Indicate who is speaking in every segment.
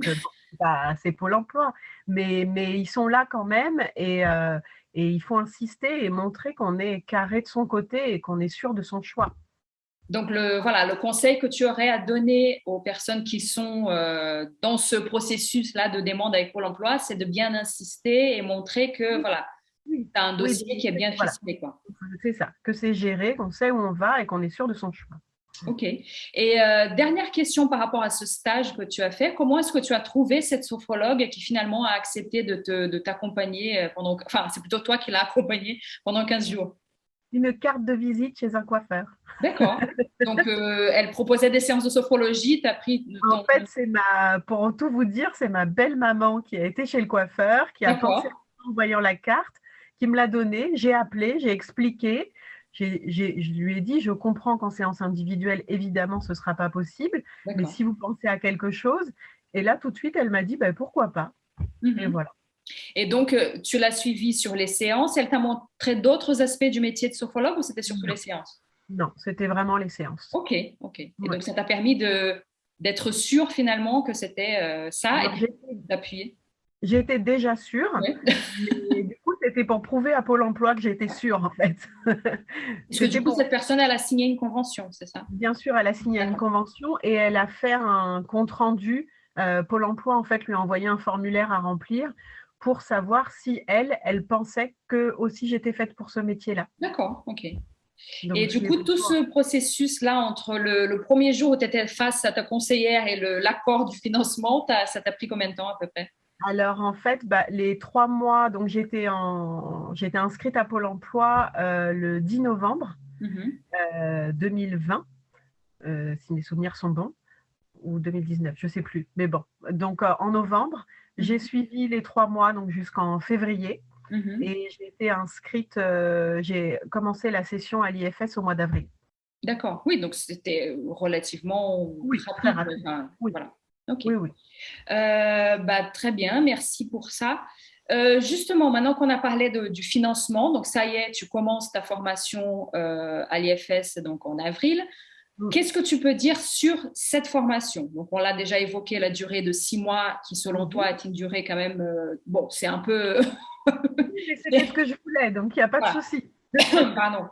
Speaker 1: Donc, bon, c'est Pôle emploi. Mais ils sont là quand même et il faut insister et montrer qu'on est carré de son côté et qu'on est sûr de son choix.
Speaker 2: Donc, voilà, le conseil que tu aurais à donner aux personnes qui sont dans ce processus-là de demande avec Pôle emploi, c'est de bien insister et montrer que,
Speaker 1: Oui,
Speaker 2: voilà,
Speaker 1: oui,
Speaker 2: tu as un
Speaker 1: oui,
Speaker 2: dossier qui est bien
Speaker 1: voilà,
Speaker 2: ficelé, quoi.
Speaker 1: c'est ça, que c'est géré, qu'on sait où on va et qu'on est sûr de son choix.
Speaker 2: OK. Et dernière question par rapport à ce stage que tu as fait. Comment est-ce que tu as trouvé cette sophrologue qui finalement a accepté de t'accompagner pendant… Enfin, c'est plutôt toi qui l'as accompagnée pendant 15 jours.
Speaker 1: Une carte de visite chez un coiffeur.
Speaker 2: D'accord. Donc, elle proposait des séances de sophrologie. Tu as pris
Speaker 1: En
Speaker 2: ton…
Speaker 1: fait, pour tout vous dire, c'est ma belle-maman qui a été chez le coiffeur, qui a pensé
Speaker 2: D'accord.
Speaker 1: en voyant la carte, qui me l'a donnée. J'ai appelé, j'ai expliqué. Je lui ai dit, je comprends qu'en séance individuelle, évidemment, ce ne sera pas possible, mais
Speaker 2: D'accord.
Speaker 1: si vous pensez à quelque chose. Et là, tout de suite, elle m'a dit, ben, pourquoi pas. Et
Speaker 2: Mhm.
Speaker 1: voilà.
Speaker 2: Et donc, tu l'as suivie sur les séances. Elle t'a montré d'autres aspects du métier de sophrologue ou c'était surtout les
Speaker 1: Non,
Speaker 2: séances?
Speaker 1: non, c'était vraiment les séances.
Speaker 2: OK, OK. Et
Speaker 1: Ouais.
Speaker 2: donc, ça t'a permis d'être sûr finalement que c'était ça et
Speaker 1: Alors,
Speaker 2: puis d'appuyer.
Speaker 1: j'étais déjà sûre,
Speaker 2: Ouais.
Speaker 1: mais du coup, c'était pour prouver à Pôle emploi que j'étais sûre, en fait.
Speaker 2: Parce que du
Speaker 1: C'était
Speaker 2: coup,
Speaker 1: pour
Speaker 2: cette personne, elle a signé une convention, c'est ça?
Speaker 1: Bien sûr, elle a signé une
Speaker 2: D'accord.
Speaker 1: convention et elle a fait un compte rendu. Pôle emploi, en fait, lui a envoyé un formulaire à remplir pour savoir si elle pensait que aussi j'étais faite pour ce métier-là.
Speaker 2: D'accord, OK. Et
Speaker 1: Donc, je
Speaker 2: du
Speaker 1: lui ai
Speaker 2: coup,
Speaker 1: fait
Speaker 2: tout
Speaker 1: voir.
Speaker 2: ce processus-là, entre le premier jour où tu étais face à ta conseillère et l'accord du financement, ça t'a pris combien de temps à peu près?
Speaker 1: Alors, en fait, bah, les 3 mois, donc j'étais inscrite à Pôle emploi le 10 novembre
Speaker 2: Mhm.
Speaker 1: 2020, si mes souvenirs sont bons, ou 2019, je ne sais plus. Mais bon, donc en novembre, j'ai
Speaker 2: Mhm.
Speaker 1: suivi les 3 mois, donc jusqu'en février.
Speaker 2: Mhm.
Speaker 1: Et j'ai été inscrite, j'ai commencé la session à l'IFS au mois d'avril.
Speaker 2: D'accord. Oui, donc c'était relativement
Speaker 1: Oui, très
Speaker 2: rapide.
Speaker 1: rapide.
Speaker 2: Enfin,
Speaker 1: Oui,
Speaker 2: voilà. OK.
Speaker 1: oui, oui.
Speaker 2: Bah, très bien, merci pour ça. Justement, maintenant qu'on a parlé du financement, donc ça y est, tu commences ta formation à l'IFS donc en avril.
Speaker 1: Mm.
Speaker 2: Qu'est-ce que tu peux dire sur cette formation? Donc, on l'a déjà évoqué, la durée de 6 mois, qui selon
Speaker 1: Mhm.
Speaker 2: toi est une durée quand même, bon, c'est un peu,
Speaker 1: Oui, mais c'était ce que je voulais, donc il n'y a pas de
Speaker 2: voilà,
Speaker 1: souci.
Speaker 2: pardon.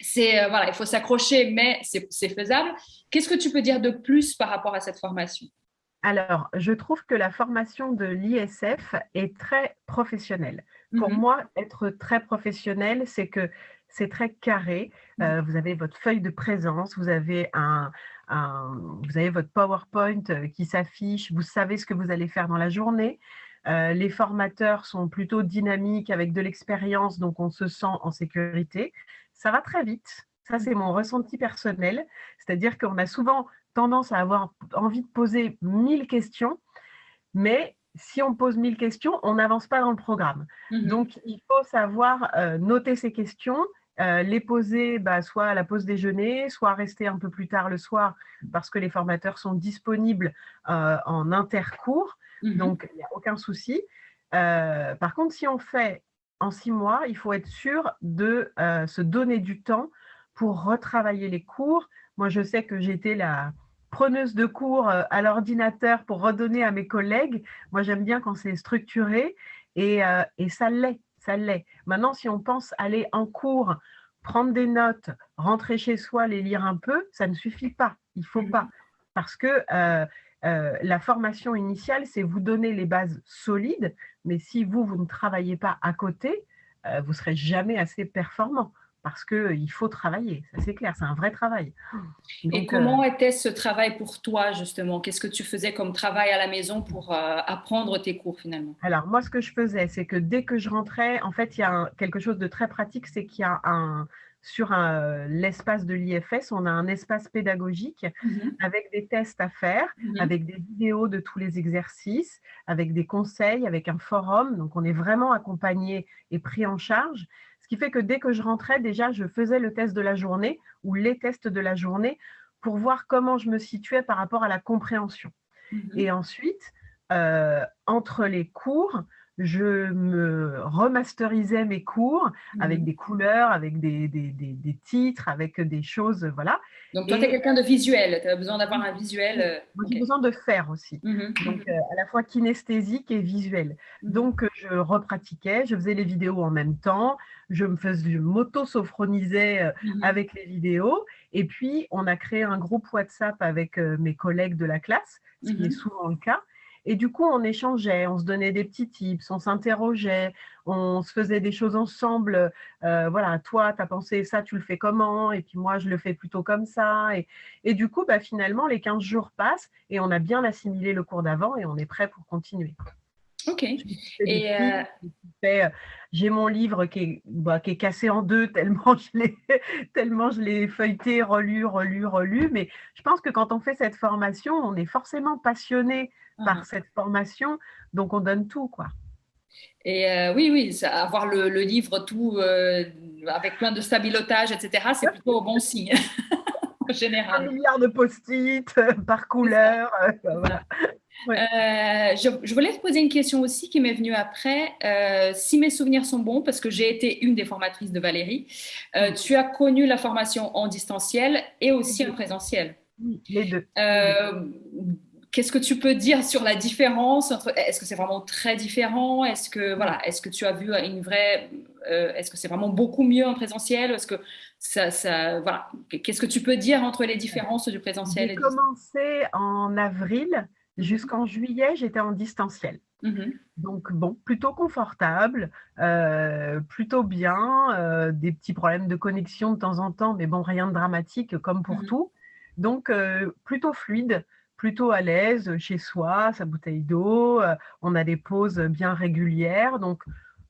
Speaker 2: C'est, voilà, il faut s'accrocher, mais c'est faisable. Qu'est-ce que tu peux dire de plus par rapport à cette formation?
Speaker 1: Alors, je trouve que la formation de l'ISF est très professionnelle. Pour
Speaker 2: Mhm,
Speaker 1: moi, être très professionnel, c'est que c'est très carré.
Speaker 2: mhm,
Speaker 1: Vous avez votre feuille de présence, vous avez votre PowerPoint qui s'affiche, vous savez ce que vous allez faire dans la journée. Les formateurs sont plutôt dynamiques avec de l'expérience, donc on se sent en sécurité. Ça va très vite. Ça, c'est mon ressenti personnel. C'est-à-dire qu'on a souvent tendance à avoir envie de poser 1000 questions, mais si on pose 1000 questions, on n'avance pas dans le programme.
Speaker 2: mhm,
Speaker 1: Donc, il faut savoir noter ces questions, les poser soit à la pause déjeuner, soit rester un peu plus tard le soir, parce que les formateurs sont disponibles en intercours,
Speaker 2: mhm,
Speaker 1: donc il n'y a aucun souci. Par contre, si on fait en 6 mois, il faut être sûr de se donner du temps pour retravailler les cours. Moi, je sais que j'étais la preneuse de cours à l'ordinateur pour redonner à mes collègues. Moi, j'aime bien quand c'est structuré et ça l'est, ça l'est. Maintenant, si on pense aller en cours, prendre des notes, rentrer chez soi, les lire un peu, ça ne suffit pas. Il ne faut pas.
Speaker 2: mhm.
Speaker 1: Parce que la formation initiale, c'est vous donner les bases solides, mais si vous ne travaillez pas à côté, vous ne serez jamais assez performant. Parce qu'il faut travailler, ça c'est clair, c'est un vrai travail.
Speaker 2: Et
Speaker 1: Donc,
Speaker 2: comment était ce travail pour toi, justement? Qu'est-ce que tu faisais comme travail à la maison pour apprendre tes cours, finalement?
Speaker 1: alors, moi, ce que je faisais, c'est que dès que je rentrais, en fait, il y a quelque chose de très pratique, c'est qu'il y a l'espace de l'IFS, on a un espace pédagogique
Speaker 2: Mhm,
Speaker 1: avec des tests à faire,
Speaker 2: mhm,
Speaker 1: avec des vidéos de tous les exercices, avec des conseils, avec un forum. Donc, on est vraiment accompagné et pris en charge. Ce qui fait que dès que je rentrais, déjà, je faisais le test de la journée ou les tests de la journée pour voir comment je me situais par rapport à la compréhension.
Speaker 2: mhm.
Speaker 1: Et ensuite, entre les cours, je me remasterisais mes cours avec des couleurs, avec des titres, avec des choses, voilà.
Speaker 2: Donc, toi, tu es quelqu'un de visuel. Tu as besoin d'avoir un visuel.
Speaker 1: Moi, j'ai besoin de faire aussi.
Speaker 2: Mhm,
Speaker 1: Donc, à la fois kinesthésique et visuel.
Speaker 2: mhm,
Speaker 1: Donc, je repratiquais, je faisais les vidéos en même temps, je m'auto-sophronisais
Speaker 2: mhm,
Speaker 1: avec les vidéos. Et puis, on a créé un groupe WhatsApp avec mes collègues de la classe, ce qui est
Speaker 2: mhm.
Speaker 1: souvent le cas. Et du coup, on échangeait, on se donnait des petits tips, on s'interrogeait, on se faisait des choses ensemble. Voilà, toi, tu as pensé ça, tu le fais comment? Et puis moi, je le fais plutôt comme ça. Et du coup, bah, finalement, les 15 jours passent et on a bien assimilé le cours d'avant et on est prêt pour continuer.
Speaker 2: OK.
Speaker 1: Je me suis fait des
Speaker 2: Et
Speaker 1: fiches, j'ai mon livre qui est cassé en deux tellement tellement je l'ai feuilleté, relu, relu, relu. Mais je pense que quand on fait cette formation, on est forcément passionné par cette formation, donc on donne tout, quoi.
Speaker 2: oui, oui, avoir le livre tout avec plein de stabilotage, etc., c'est plutôt bon signe en
Speaker 1: Un
Speaker 2: général.
Speaker 1: milliard de post-it par
Speaker 2: C'est ça,
Speaker 1: couleur,
Speaker 2: c'est ça.
Speaker 1: voilà. Ouais.
Speaker 2: Je voulais te poser une question aussi qui m'est venue après. Si mes souvenirs sont bons, parce que j'ai été une des formatrices de Valérie, tu as connu la formation en distanciel et aussi en présentiel.
Speaker 1: Oui, les deux.
Speaker 2: Euh, Qu'est-ce que tu peux dire sur la différence entre, est-ce que c'est vraiment très différent? Est-ce que, voilà, est-ce que tu as vu une vraie, est-ce que c'est vraiment beaucoup mieux en présentiel? Est-ce que voilà, qu'est-ce que tu peux dire entre les différences du présentiel
Speaker 1: J'ai
Speaker 2: et du distanciel?
Speaker 1: commencé en avril,
Speaker 2: Mhm,
Speaker 1: jusqu'en juillet, j'étais en distanciel.
Speaker 2: mhm,
Speaker 1: Donc bon, plutôt confortable, plutôt bien, des petits problèmes de connexion de temps en temps, mais bon, rien de dramatique comme pour
Speaker 2: mhm.
Speaker 1: tout. Donc plutôt fluide, plutôt à l'aise chez soi, sa bouteille d'eau, on a des pauses bien régulières. Donc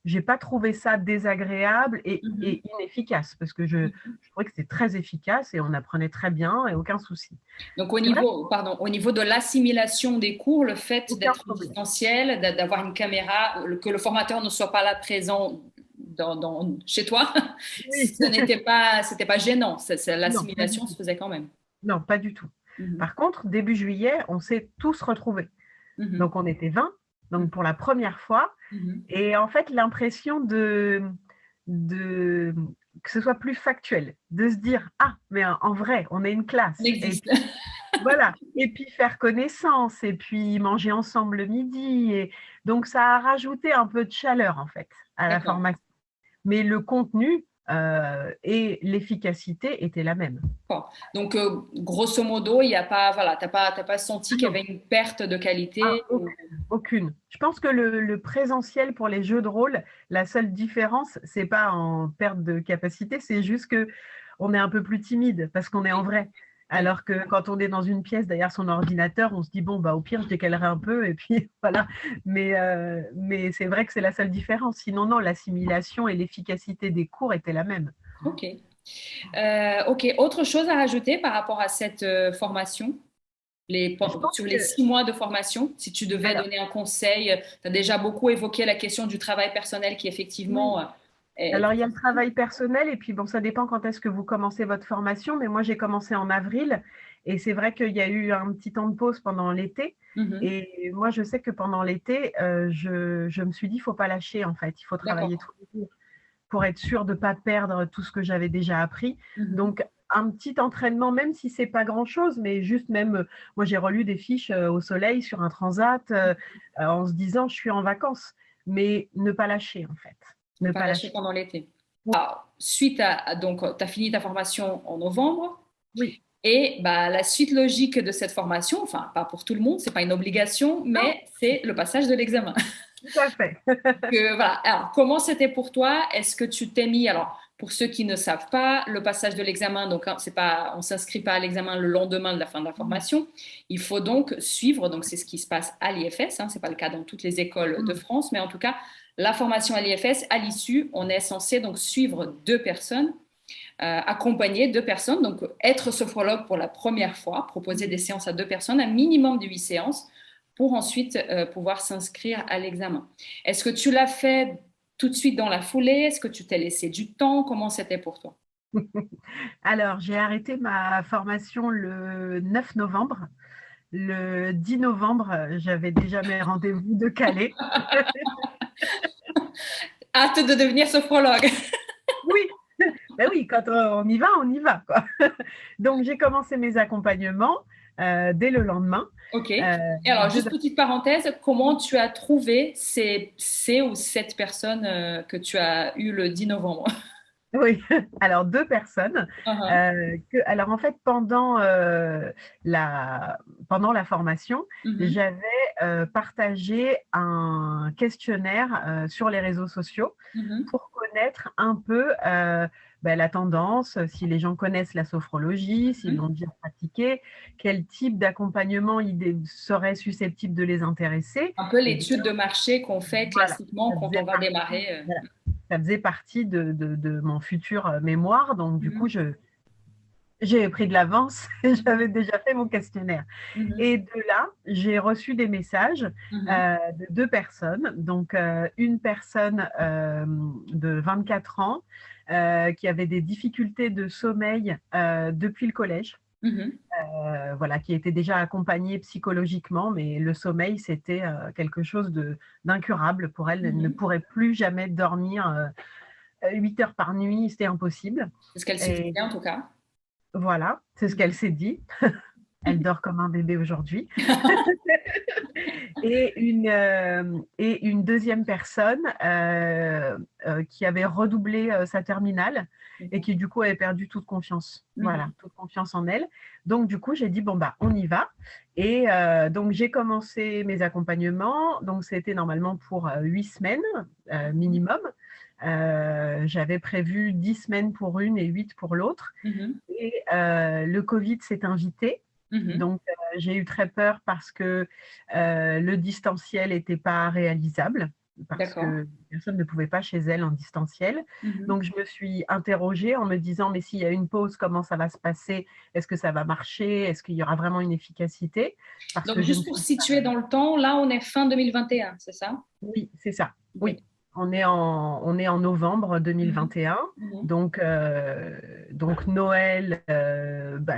Speaker 1: j'ai pas trouvé ça désagréable
Speaker 2: Mhm.
Speaker 1: et inefficace, parce que je trouvais que c'était très efficace et on apprenait très bien et aucun souci.
Speaker 2: Donc,
Speaker 1: C'est vrai,
Speaker 2: pardon, au niveau de l'assimilation des cours, le fait
Speaker 1: aucun
Speaker 2: d'être
Speaker 1: problème.
Speaker 2: distanciel, d'avoir une caméra, que le formateur ne soit pas là présent chez toi,
Speaker 1: Oui,
Speaker 2: c'était pas gênant.
Speaker 1: non, pas du
Speaker 2: L'assimilation se
Speaker 1: tout.
Speaker 2: faisait quand même.
Speaker 1: Non, pas du tout.
Speaker 2: Mhm,
Speaker 1: Par contre, début juillet, on s'est tous retrouvés.
Speaker 2: mhm,
Speaker 1: Donc, on était 20,
Speaker 2: mhm,
Speaker 1: donc pour la première fois.
Speaker 2: mhm.
Speaker 1: Et en fait, l'impression de que ce soit plus factuel, de se dire, ah, mais en vrai, on est une
Speaker 2: On
Speaker 1: classe. Et
Speaker 2: existe.
Speaker 1: puis, voilà. Et puis faire connaissance, et puis manger ensemble le midi. Et donc, ça a rajouté un peu de chaleur, en fait, à la
Speaker 2: D'accord.
Speaker 1: formation. Mais le contenu et l'efficacité étaient la même.
Speaker 2: Bon. Donc, grosso modo, il y a pas, voilà, t'as pas senti
Speaker 1: Ah
Speaker 2: qu'il y
Speaker 1: non.
Speaker 2: avait une perte de
Speaker 1: Ah,
Speaker 2: qualité
Speaker 1: aucune, aucune. Je pense que le présentiel pour les jeux de rôle, la seule différence, c'est pas en perte de capacité, c'est juste que on est un peu plus timide parce qu'on est en
Speaker 2: Oui,
Speaker 1: vrai.
Speaker 2: oui.
Speaker 1: Alors que quand on est dans une pièce derrière son ordinateur, on se dit bon bah au pire je décalerai un peu et puis voilà. Mais c'est vrai que c'est la seule différence. Sinon non, l'assimilation et l'efficacité des cours étaient la même.
Speaker 2: OK. OK. Autre chose à rajouter par rapport à cette formation?
Speaker 1: Je pense
Speaker 2: Sur les
Speaker 1: que
Speaker 2: 6 mois de formation, si tu devais
Speaker 1: alors
Speaker 2: donner un conseil, tu as déjà beaucoup évoqué la question du travail personnel qui
Speaker 1: oui.
Speaker 2: effectivement
Speaker 1: Alors,
Speaker 2: est
Speaker 1: il y a le
Speaker 2: essentiel.
Speaker 1: travail personnel et puis bon, ça dépend quand est-ce que vous commencez votre formation, mais moi j'ai commencé en avril et c'est vrai qu'il y a eu un petit temps de pause pendant l'été
Speaker 2: Mhm.
Speaker 1: et moi je sais que pendant l'été, je me suis dit, il ne faut pas lâcher en fait, il faut travailler
Speaker 2: D'accord.
Speaker 1: tous les jours pour être sûr de ne pas perdre tout ce que j'avais déjà appris.
Speaker 2: Mhm.
Speaker 1: Donc, un petit entraînement, même si c'est pas grand-chose, mais juste même, moi j'ai relu des fiches au soleil sur un transat en se disant, je suis en vacances, mais ne pas lâcher en fait,
Speaker 2: Ne
Speaker 1: ne
Speaker 2: pas
Speaker 1: pas
Speaker 2: lâcher
Speaker 1: lâcher.
Speaker 2: pendant l'été. Alors, donc, tu as fini ta formation en novembre.
Speaker 1: Oui.
Speaker 2: Et bah, la suite logique de cette formation, enfin, pas pour tout le monde, c'est pas une obligation,
Speaker 1: Non,
Speaker 2: mais c'est le passage de l'examen.
Speaker 1: tout à fait.
Speaker 2: Voilà. Alors, comment c'était pour toi? Est-ce que tu t'es mis, alors, pour ceux qui ne savent pas, le passage de l'examen, donc, hein, c'est pas, on s'inscrit pas à l'examen le lendemain de la fin de la formation. Il faut donc suivre, donc c'est ce qui se passe à l'IFS, hein, c'est pas le cas dans toutes les écoles de France, mais en tout cas, la formation à l'IFS, à l'issue, on est censé donc suivre 2 personnes, accompagner 2 personnes, donc être sophrologue pour la première fois, proposer des séances à 2 personnes, un minimum de 8 séances, pour ensuite pouvoir s'inscrire à l'examen. Est-ce que tu l'as fait tout de suite dans la foulée? Est-ce que tu t'es laissé du temps? Comment c'était pour toi?
Speaker 1: Alors, j'ai arrêté ma formation le 9 novembre. Le 10 novembre, j'avais déjà mes rendez-vous de Calais.
Speaker 2: Hâte de devenir sophrologue.
Speaker 1: Oui, ben oui, quand on y va, quoi. Donc, j'ai commencé mes accompagnements dès le lendemain.
Speaker 2: OK.
Speaker 1: Euh,
Speaker 2: Et alors,
Speaker 1: deux-
Speaker 2: juste petite parenthèse, comment tu as trouvé ces ou cette personnes que tu as eu le 10 novembre?
Speaker 1: oui, alors deux personnes.
Speaker 2: Uh-huh.
Speaker 1: Alors, en fait, pendant la formation,
Speaker 2: Mhm.
Speaker 1: j'avais partagé un questionnaire sur les réseaux sociaux
Speaker 2: Mhm.
Speaker 1: pour connaître un peu la tendance, si les gens connaissent la sophrologie, s'ils
Speaker 2: Mhm.
Speaker 1: l'ont déjà pratiqué, quel type d'accompagnement serait susceptible de les intéresser.
Speaker 2: Un peu
Speaker 1: Et bien,
Speaker 2: l'étude de marché qu'on fait
Speaker 1: voilà,
Speaker 2: classiquement
Speaker 1: ça
Speaker 2: quand
Speaker 1: faisait
Speaker 2: on va
Speaker 1: partie,
Speaker 2: démarrer.
Speaker 1: voilà, ça faisait partie de mon futur mémoire. Donc, du coup,
Speaker 2: Mhm.
Speaker 1: j'ai pris de l'avance et
Speaker 2: Mhm.
Speaker 1: j'avais déjà fait mon questionnaire.
Speaker 2: Mhm.
Speaker 1: Et de là, j'ai reçu des messages
Speaker 2: Mhm.
Speaker 1: de deux personnes. Donc, une personne de 24 ans qui avait des difficultés de sommeil depuis le collège.
Speaker 2: Mhm.
Speaker 1: Voilà, qui était déjà accompagnée psychologiquement, mais le sommeil, c'était quelque chose d'incurable pour elle. Elle ne
Speaker 2: Mhm.
Speaker 1: pourrait plus jamais dormir 8 heures par nuit, c'était impossible.
Speaker 2: C'est ce qu'elle se
Speaker 1: Et
Speaker 2: disait en tout cas.
Speaker 1: voilà, c'est ce qu'elle
Speaker 2: Mhm.
Speaker 1: s'est dit. Elle dort comme un bébé aujourd'hui. Et une deuxième personne qui avait redoublé sa terminale et qui, du coup, avait perdu toute confiance. Voilà,
Speaker 2: Mhm.
Speaker 1: toute confiance en elle. Donc, du coup, j'ai dit, bon, bah, on y va. Et donc, j'ai commencé mes accompagnements. Donc, c'était normalement pour 8 semaines minimum. J'avais prévu 10 semaines pour une et 8 pour l'autre.
Speaker 2: Mhm.
Speaker 1: Et le Covid s'est invité.
Speaker 2: Mhm.
Speaker 1: Donc, j'ai eu très peur parce que le distanciel n'était pas réalisable, parce
Speaker 2: D'accord.
Speaker 1: que personne ne pouvait pas chez elle en distanciel.
Speaker 2: Mhm.
Speaker 1: Donc, je me suis interrogée en me disant, mais s'il y a une pause, comment ça va se passer? Est-ce que ça va marcher? Est-ce qu'il y aura vraiment une efficacité? Parce
Speaker 2: Donc,
Speaker 1: que je ne
Speaker 2: juste pour
Speaker 1: suis pas...
Speaker 2: situer dans le temps, là, on est fin 2021, c'est ça?
Speaker 1: Oui, c'est ça.
Speaker 2: Ok.
Speaker 1: Oui, on est en novembre
Speaker 2: Mhm.
Speaker 1: 2021.
Speaker 2: Mhm.
Speaker 1: Donc Noël,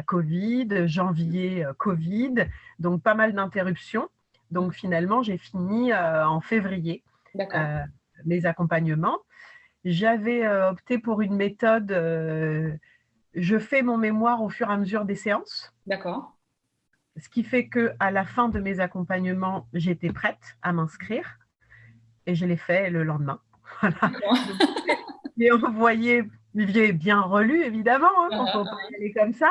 Speaker 1: Covid, janvier, Covid, donc pas mal d'interruptions. Donc finalement, j'ai fini en février
Speaker 2: D'accord.
Speaker 1: euh, mes accompagnements. J'avais opté pour une méthode, je fais mon mémoire au fur et à mesure des séances,
Speaker 2: D'accord.
Speaker 1: ce qui fait qu'à la fin de mes accompagnements, j'étais prête à m'inscrire. Et je l'ai fait le lendemain. Voilà.
Speaker 2: D'accord.
Speaker 1: Donc, j'ai envoyé, j'ai bien relu évidemment, hein, il ne faut pas y aller comme ça.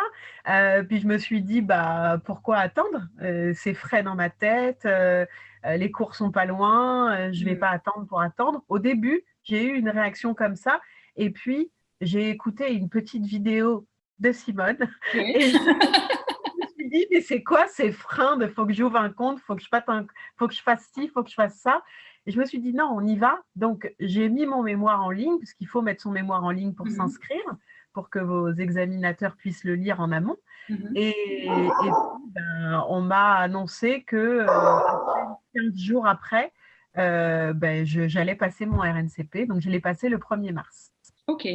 Speaker 1: Puis je me suis dit, bah, pourquoi attendre? C'est frais dans ma tête, les cours sont pas loin, je ne vais
Speaker 2: Mhm.
Speaker 1: pas attendre pour attendre. Au début, j'ai eu une réaction comme ça. Et puis, j'ai écouté une petite vidéo de Simone
Speaker 2: Oui.
Speaker 1: et je me suis dit, mais c'est quoi ces freins de faut que j'ouvre un compte, faut que je fasse ci, faut que je fasse ça. Et je me suis dit, non, on y va. Donc, j'ai mis mon mémoire en ligne, puisqu'il faut mettre son mémoire en ligne pour
Speaker 2: Mhm.
Speaker 1: s'inscrire, pour que vos examinateurs puissent le lire en amont.
Speaker 2: Mhm.
Speaker 1: Et puis, on m'a annoncé que après 15 jours après, j'allais passer mon RNCP. Donc, je l'ai passé le 1er mars.
Speaker 2: Ok.